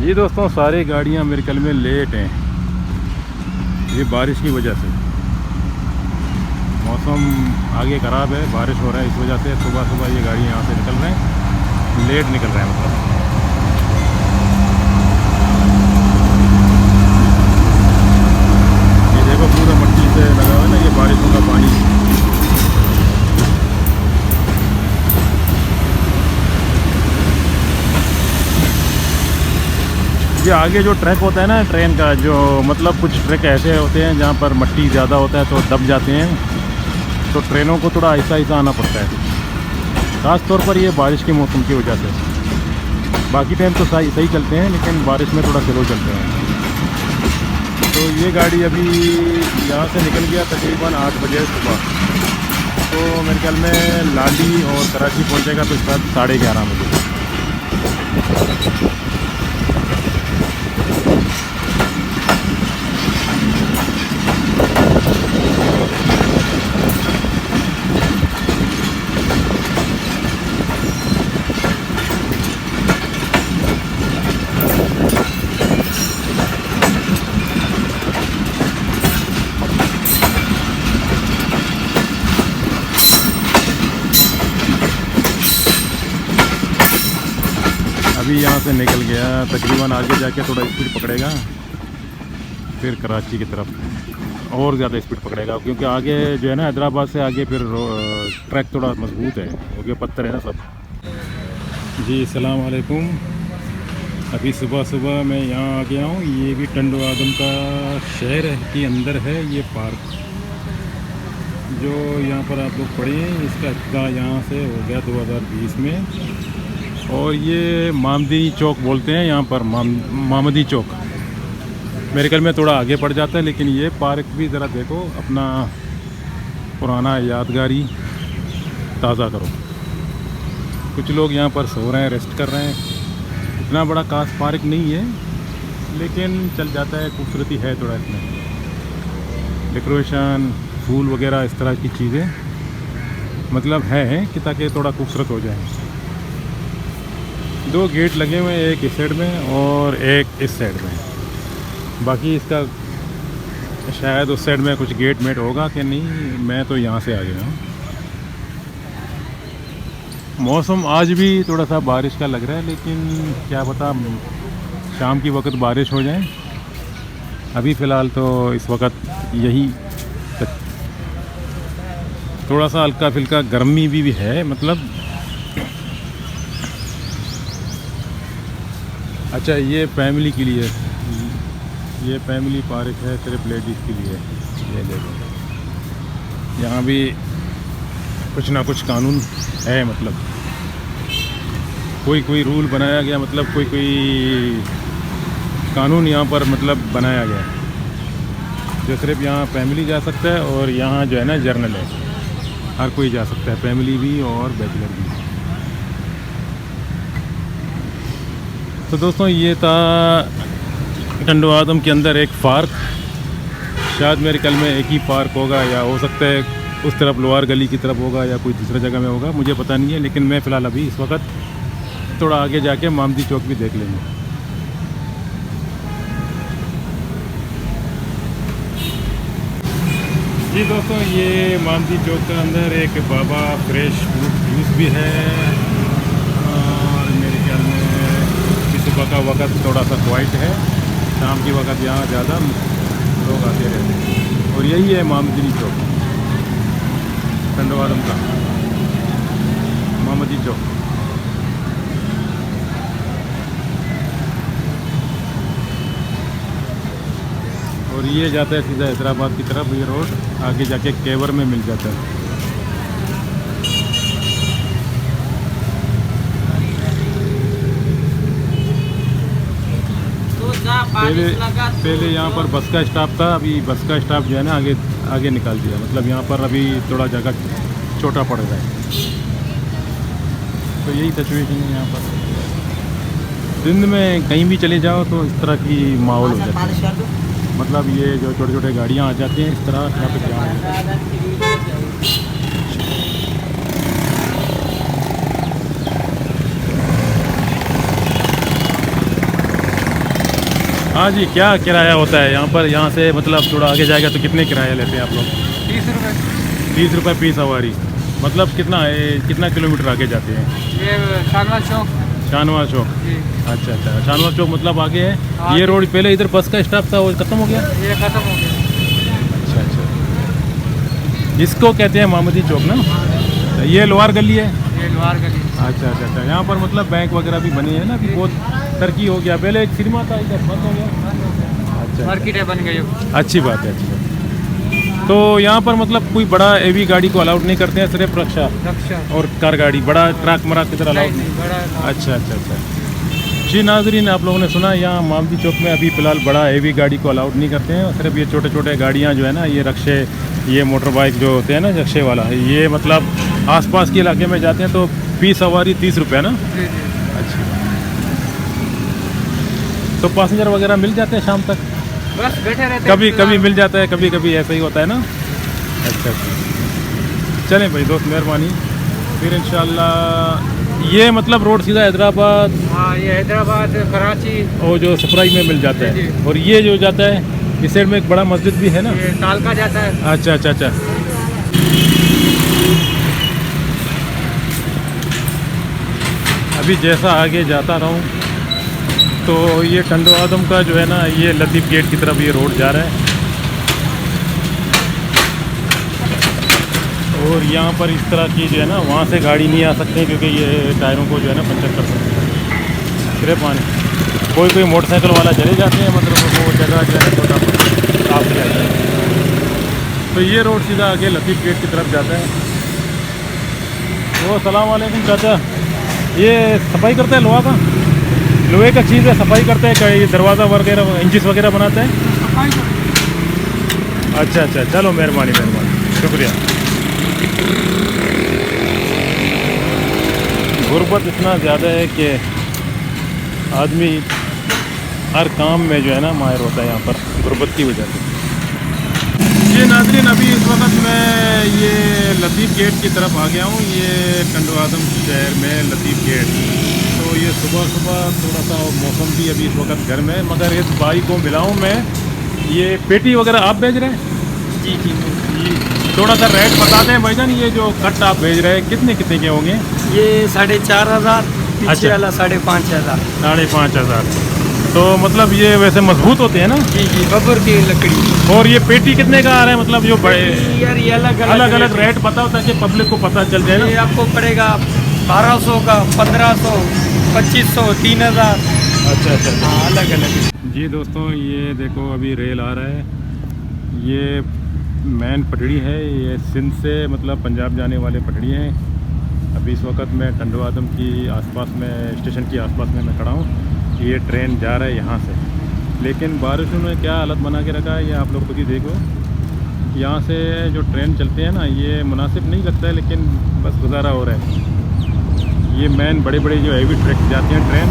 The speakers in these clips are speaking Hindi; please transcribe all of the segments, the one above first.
ये दोस्तों सारी गाड़ियाँ मेरे ख्याल में लेट हैं, ये बारिश की वजह से। मौसम आगे ख़राब है, बारिश हो रहा है, इस वजह से सुबह सुबह ये गाड़ी यहाँ से निकल रहे हैं, लेट निकल रहे हैं मतलब। ये देखो पूरा मट्टी से लगा हुआ है ना, ये बारिशों का पानी। ये आगे जो ट्रैक होता है ना ट्रेन का, जो मतलब कुछ ट्रैक ऐसे होते हैं जहाँ पर मट्टी ज़्यादा होता है तो दब जाते हैं, तो ट्रेनों को थोड़ा ऐसा ऐसा आना पड़ता है, ख़ास तौर पर ये बारिश के मौसम की वजह से। बाकी टाइम तो सही चलते हैं, लेकिन बारिश में थोड़ा स्लो चलते हैं। तो ये गाड़ी अभी यहाँ से निकल गया तकरीबन 8 बजे सुबह, तो मेरे ख्याल में लाली और कराची पहुँचेगा तो शायद 11:30 बजे। अभी यहाँ से निकल गया, तकरीबन आगे जाके थोड़ा स्पीड पकड़ेगा, फिर कराची की तरफ और ज़्यादा स्पीड पकड़ेगा, क्योंकि आगे जो है ना हैदराबाद से आगे फिर ट्रैक थोड़ा मजबूत है, क्योंकि पत्थर है ना सब। जी अस्सलाम वालेकुम। अभी सुबह सुबह मैं यहाँ आ गया हूँ, ये भी टंडो आदम का शहर के अंदर है ये पार्क, जो यहाँ पर आप लोग पढ़े हैं। इसका इफ्तिताह यहाँ से हो गया 2020 में, और ये मामदी चौक बोलते हैं यहाँ पर, मामदी चौक मेरे ख्याल में थोड़ा आगे पड़ जाता है। लेकिन ये पार्क भी ज़रा देखो, अपना पुराना यादगारी ताज़ा करो। कुछ लोग यहाँ पर सो रहे हैं, रेस्ट कर रहे हैं। इतना बड़ा खास पार्क नहीं है, लेकिन चल जाता है, खूबसूरती है थोड़ा इसमें, डेकोरेशन फूल वगैरह इस तरह की चीज़ें मतलब है कि ताकि थोड़ा खूबसूरत हो जाए। 2 गेट लगे हुए हैं, एक इस साइड में और एक इस साइड में। बाकी इसका शायद उस साइड में कुछ गेट मेट होगा कि नहीं, मैं तो यहाँ से आ गया हूँ। मौसम आज भी थोड़ा सा बारिश का लग रहा है, लेकिन क्या पता शाम की वक्त बारिश हो जाए। अभी फ़िलहाल तो इस वक्त यही थोड़ा सा हल्का फुल्का गर्मी भी है मतलब। अच्छा, ये फैमिली के लिए, ये फैमिली पार्क है, सिर्फ लेडीज़ के लिए। ये देखो, यहाँ भी कुछ ना कुछ कानून है, मतलब कोई रूल बनाया गया, मतलब कोई कानून यहाँ पर मतलब बनाया गया है, जो सिर्फ यहाँ फैमिली जा सकता है, और यहाँ जो है ना जर्नल है, हर कोई जा सकता है, फैमिली भी और बैचलर भी। तो दोस्तों ये था टंडो आदम के अंदर एक पार्क। शायद मेरे ख्याल में एक ही पार्क होगा, या हो सकता है उस तरफ लोअर गली की तरफ होगा, या कोई दूसरी जगह में होगा, मुझे पता नहीं है। लेकिन मैं फ़िलहाल अभी इस वक्त थोड़ा आगे जाके मामदी चौक भी देख लेंगे। जी दोस्तों, ये मामदी चौक के अंदर एक बाबा फ्रेश फ्रूट जूस भी है, और मेरे ख्याल में सुबह का वक्त थोड़ा सा क्वाइट है, शाम की वक्त यहाँ ज़्यादा लोग आते रहते हैं। और यही है मामदी चौक, टंडो आदम का मामदी चौक। और ये जाता है सीधा हैदराबाद की तरफ, ये रोड आगे जाके केवर में मिल जाता है। पहले यहाँ पर बस का स्टॉप था, अभी बस का स्टॉप जो है ना आगे निकाल दिया, मतलब यहाँ पर अभी थोड़ा जगह छोटा पड़ रहा है। तो यही सिचुएशन है यहाँ पर। दिन में कहीं भी चले जाओ तो इस तरह की माहौल हो जाता है, मतलब ये जो छोटे छोटे गाड़ियाँ आ जाती हैं इस तरह ट्रैफिक जाम हो जाता है। हाँ जी, क्या किराया होता है यहाँ पर? यहाँ से मतलब थोड़ा आगे जाएगा तो कितने किराया लेते हैं आप लोग? 30 रुपये। 30 रुपये फी सवारी। मतलब कितना किलोमीटर आगे जाते हैं? ये शानवा चौक। शानवा चौक। जी। अच्छा अच्छा, शानवा चौक मतलब आगे है। हाँ। ये रोड पहले इधर बस का स्टॉप था, वो खत्म हो गया? ये ख़त्म हो गया। अच्छा अच्छा, इसको कहते हैं मोहम्मदी चौक ना? ये लोहार गली है? ये लोहार गली। अच्छा अच्छा अच्छा, यहाँ पर मतलब बैंक वगैरह भी बने हैं ना, अभी बहुत तरक्की हो गया। पहले एक सिनेमा था, इधर बंद हो गया। अच्छा, मार्केट है बन गई अब। अच्छी बात है, अच्छी बात है। तो यहाँ पर मतलब कोई बड़ा एवी गाड़ी को अलाउड नहीं करते हैं, सिर्फ रक्षा रक्षा और कार गाड़ी, बड़ा ट्रक मराक की तरह अलाउड नहीं, नहीं? बड़ा। अच्छा अच्छा अच्छा। जी नाजरीन, आप लोगों ने सुना यहाँ मोहम्मदी चौक में अभी फ़िलहाल बड़ा एवी गाड़ी को अलाउड नहीं करते हैं, और सिर्फ ये छोटे छोटे गाड़ियाँ जो है ना, ये रक्शे, ये मोटर बाइक जो होते हैं ना, रक्शे वाला, ये मतलब आसपास के इलाके में जाते हैं। तो फी सवारी 30 रुपये ना? जी जी। अच्छी बात। तो पैसेंजर वगैरह मिल जाते हैं शाम तक? बस बैठे रहते हैं। कभी कभी मिल जाता है, कभी कभी ऐसा ही होता है ना? अच्छा अच्छा, चलें भाई दोस्त, मेहरबानी। फिर इंशाल्लाह ये मतलब रोड सीधा हैदराबाद हाँ, ये हैदराबाद, कराची और जो सफराई में मिल जाता जी, है। जी। और ये जो जाता है इस साइड में एक बड़ा मस्जिद भी है ना? ये कालका जाता है। अच्छा अच्छा अच्छा। अभी जैसा आगे जाता रहूँ तो ये टंडो आदम का जो है ना, ये लतीफ़ गेट की तरफ ये रोड जा रहा है। और यहाँ पर इस तरह की जो है ना, वहाँ से गाड़ी नहीं आ सकती क्योंकि ये टायरों को जो है ना पंचर कर सकते हैं। सिर्फ पानी कोई मोटरसाइकिल वाला चले जाते हैं, मतलब वो जगह जो है छोटा साफ किया जाता है। तो ये रोड सीधा आगे लतीफ़ गेट की तरफ जाता है। तो अस्सलाम वालेकुम चाचा, ये सफाई करते हैं लोहा का? लोहे का चीज़ है, सफाई करते हैं क्या? ये दरवाज़ा वगैरह, इंचिस वगैरह बनाते हैं? सफाई करें। अच्छा अच्छा, चलो मेहरबानी मेहरबानी, शुक्रिया। गुर्बत इतना ज़्यादा है कि आदमी हर काम में जो है ना माहिर होता है यहाँ पर, गुर्बत की वजह से। ये नाज़रीन, अभी इस वक्त मैं ये लतीफ़ गेट की तरफ आ गया हूँ। ये टंडो आदम शहर में लतीफ़ गेट। तो ये सुबह सुबह थोड़ा सा मौसम भी अभी इस वक्त गर्म है, मगर इस भाई को मिला हूँ मैं। ये पेटी वगैरह आप भेज रहे हैं? जी जी। थोड़ा सा रेट बता दें भाईजान, ये जो कट आप भेज रहे हैं कितने कितने के होंगे? ये 4,500, पीछे अच्छा। वाला 5,500। 5,500। तो मतलब ये वैसे मजबूत होते हैं ना? जी जी, बबूर की लकड़ी। और ये पेटी कितने का आ रहा है, मतलब जो बड़े यार ये अलग अलग अलग रेट बताओ ताकि पब्लिक को पता चल जाए ना? ये आपको पड़ेगा 1200 का, 1500, 2500, 3000। अच्छा अच्छा अच्छा। हाँ, अलग अलग। जी दोस्तों, ये देखो अभी रेल आ रहा है। ये मेन पटड़ी है, ये सिंध से मतलब पंजाब जाने वाले पटड़ी हैं। अभी इस वक्त मैं टंडो आदम की आसपास में, स्टेशन की आसपास में मैं खड़ा हूँ। ये ट्रेन जा रहा है यहाँ से, लेकिन बारिशों ने क्या हालत बना के रखा है ये आप लोग खुद ही देखो। यहाँ से जो ट्रेन चलते हैं ना, ये मुनासिब नहीं लगता है, लेकिन बस गुजारा हो रहा है। ये मेन बड़े बड़े जो हैवी ट्रैक जाते हैं ट्रेन,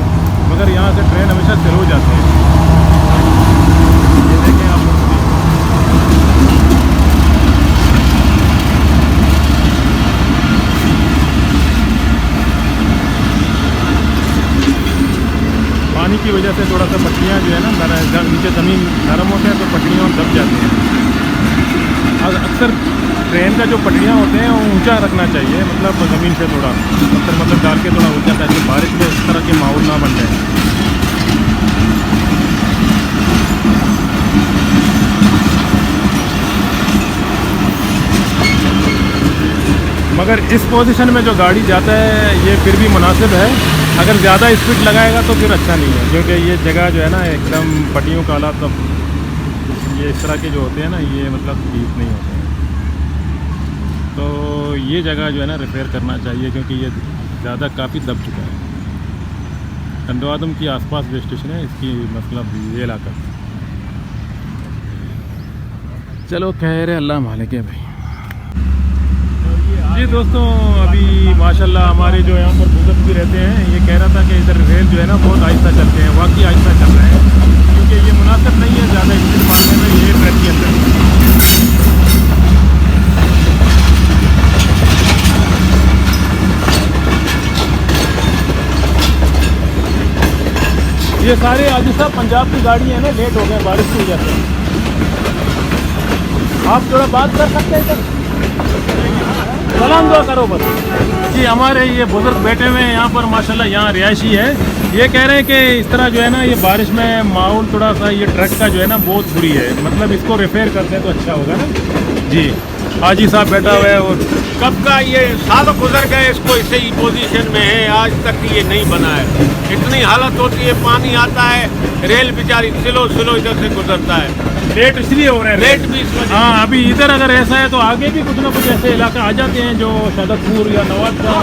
मगर यहाँ से ट्रेन हमेशा स्लो जाते हैं। ये देखें आप लोग भी। पानी की वजह से थोड़ा सा पटरियाँ जो है ना, नीचे ज़मीन नरम होते हैं तो पटरियाँ दब जाती हैं। अक्सर ट्रेन का जो पटरियाँ होते हैं वो ऊंचा रखना चाहिए, मतलब ज़मीन से थोड़ा पत्थर मतलब डाल के थोड़ा ऊंचा, ताकि बारिश में इस तरह के माहौल ना बन जाए। मगर इस पोजीशन में जो गाड़ी जाता है ये फिर भी मुनासिब है। अगर ज़्यादा स्पीड लगाएगा तो फिर अच्छा नहीं है, क्योंकि ये जगह जो है ना एकदम पट्टियों का हालात, सब ये इस तरह के जो होते हैं ना, ये मतलब ठीक नहीं होते हैं। तो ये जगह जो है ना रिपेयर करना चाहिए, क्योंकि ये ज़्यादा काफ़ी दब चुका है। टंडो आदम की आसपास जो स्टेशन है इसकी मतलब ये इलाका। चलो खैर है, अल्लाह मालिक है भाई। जी दोस्तों, अभी माशाल्लाह हमारे जो यहाँ पर बुजुर्ग भी रहते हैं, ये कह रहा था कि इधर रेल जो है ना बहुत आहिस्ता चलते हैं। वाकई आहिस्ता चल रहे हैं, क्योंकि ये मुनासिब नहीं है ज़्यादा स्पीड मारने में ये ट्रैक के अंदर। ये सारे आज साहब पंजाब की गाड़ी है ना, लेट हो गए बारिश की वजह से। आप थोड़ा बात कर सकते हैं सर, सलाम दुआ करो बस जी। हमारे ये बुजुर्ग बैठे हुए हैं यहाँ पर माशाल्लाह, यहाँ रिहायशी है। ये कह रहे हैं कि इस तरह जो है ना, ये बारिश में माहौल थोड़ा सा ये ट्रक का जो है ना बहुत बुरी है, मतलब इसको रिपेयर कर दें तो अच्छा होगा ना जी। हाजी साहब बैठा हुआ है और कब का ये साल गुजर गए, इसको इसी ही पोजीशन में है, आज तक ये नहीं बना है। इतनी हालत होती है, पानी आता है, रेल बेचारी स्लो स्लो इधर से गुजरता है। लेट इसलिए हो रहे हैं, लेट भी इस वजह। हाँ अभी इधर अगर ऐसा है तो आगे भी कुछ ना कुछ ऐसे इलाके आ जाते हैं जो शादतपुर या नवादा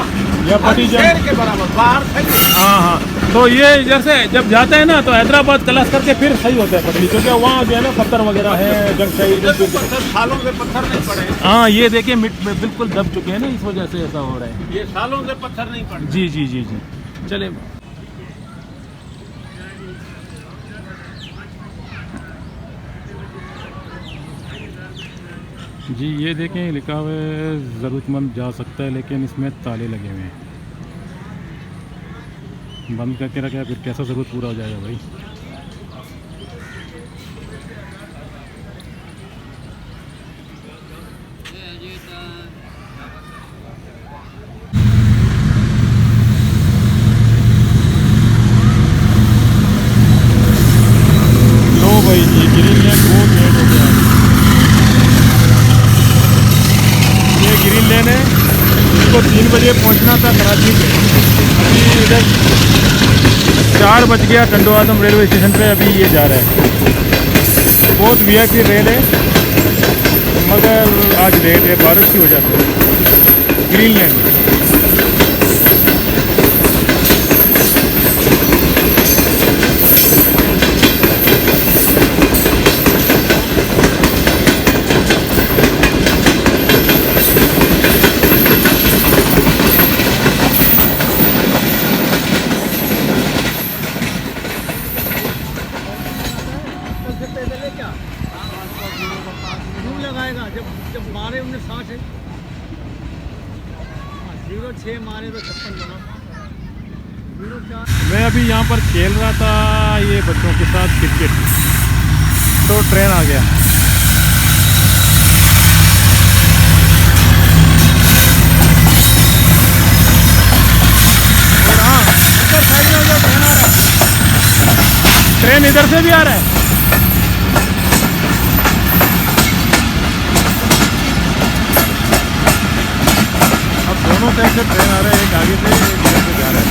या पटीजन शहर के बराबर बाहर से। हाँ हाँ, तो ये जैसे जब जाते हैं ना तो हैदराबाद क्रॉस करके फिर सही होता है पटरी, क्योंकि वहाँ जो है ना पत्थर वगैरह है, जंग शहीद। पत्थर सालों से पत्थर नहीं पड़े। हाँ ये देखिए बिल्कुल दब चुके हैं ना, इस वजह से ऐसा हो रहा है। ये सालों से पत्थर नहीं पड़े। जी जी जी जी, चले जी। ये देखें लिखा हुआ है ज़रूरतमंद जा सकता है, लेकिन इसमें ताले लगे हुए हैं। बंद करके रखा है, फिर कैसा ज़रूरत पूरा हो जाएगा भाई। लो भाई जी, ग्रीन लैंड बहुत लेट हो गया। ये ग्रीन लैंड है, इसको 3 बजे पहुंचना था कराची में, अभी इधर 4 बज गया टंडो आदम रेलवे स्टेशन पे। अभी ये जा रहा है, बहुत वीआईपी रेल है, मगर आज लेट है बारिश की वजह से। ग्रीन लैंड लगाएगा जब मारे उन्हें 60 है, 06 मारे तो 56 बना, 04। मैं अभी यहाँ पर खेल रहा था ये बच्चों के साथ क्रिकेट, तो ट्रेन आ गया। और हाँ, इधर साइड में जो ट्रेन आ रहा है, ट्रेन इधर से भी आ रहा है। दोनों साइड से ट्रेन आ रहा है, एक आगे से एक इधर से जा रहा है।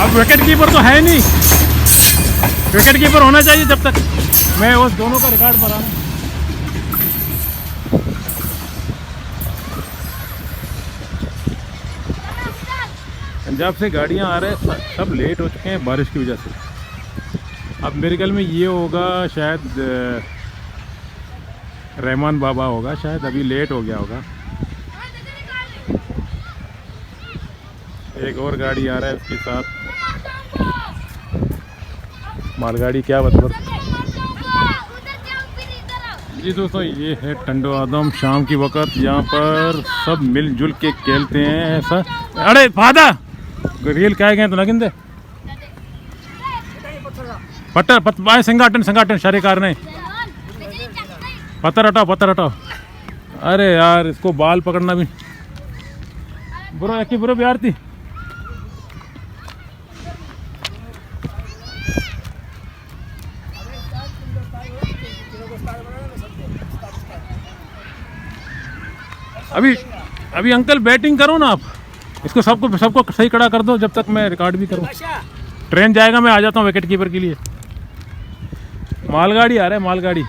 अब विकेट कीपर तो है नहीं, विकेट कीपर होना चाहिए जब तक मैं उस दोनों का रिकॉर्ड बना रहा हूँ। पंजाब से गाड़ियाँ आ रहे हैं, सब लेट हो चुके हैं बारिश की वजह से। अब मेरे ख्याल में ये होगा शायद रहमान बाबा होगा, शायद अभी लेट हो गया होगा। एक और गाड़ी आ रहा है उसके साथ, मालगाड़ी क्या बता। जी दोस्तों, ये है टंडो आदम शाम की वक़्त, यहाँ पर सब मिलजुल के खेलते हैं ऐसा। अरे फादा रेल क्या गए तो लगिन दे पत्थर पत्थर संगाटन सारे कार ने पत्थर हटाओ। अरे यार इसको बाल पकड़ना भी बुरो बिहार थी। अभी अंकल बैटिंग करो ना आप, इसको सबको सही खड़ा कर दो जब तक मैं रिकॉर्ड भी करूँ। ट्रेन जाएगा, मैं आ जाता हूँ विकेट कीपर के लिए। मालगाड़ी आ रहा है, मालगाड़ी।